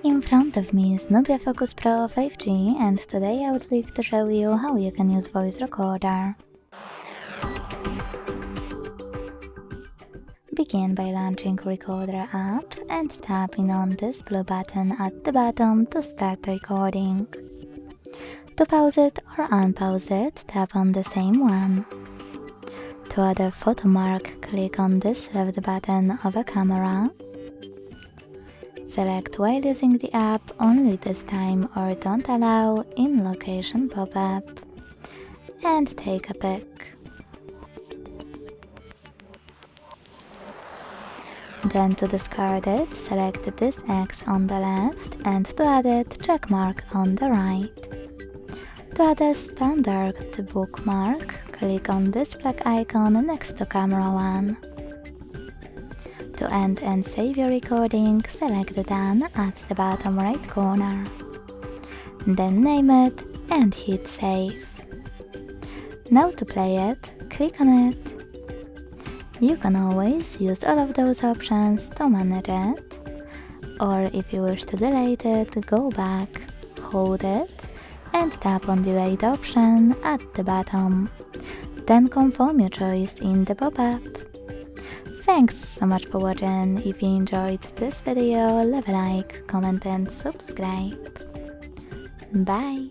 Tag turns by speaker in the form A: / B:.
A: In front of me is NUBIA Focus Pro 5G, and today I would like to show you how you can use voice recorder. Begin by launching Recorder app and tapping on this blue button at the bottom to start recording. To pause it or unpause it, tap on the same one. To add a photo mark, click on this left button of a camera. Select while using the app only this time or don't allow in location pop-up. And take a pic. Then to discard it, select this X on the left and to add it, check mark on the right. To add a standard bookmark, click on this black icon next to camera 1. To end and save your recording, select Done at the bottom right corner. Then name it and hit Save. Now to play it, click on it. You can always use all of those options to manage it, or if you wish to delete it, go back, hold it, and tap on Delete option at the bottom. Then confirm your choice in the pop-up. Thanks so much for watching. If you enjoyed this video, leave a like, comment and subscribe. Bye!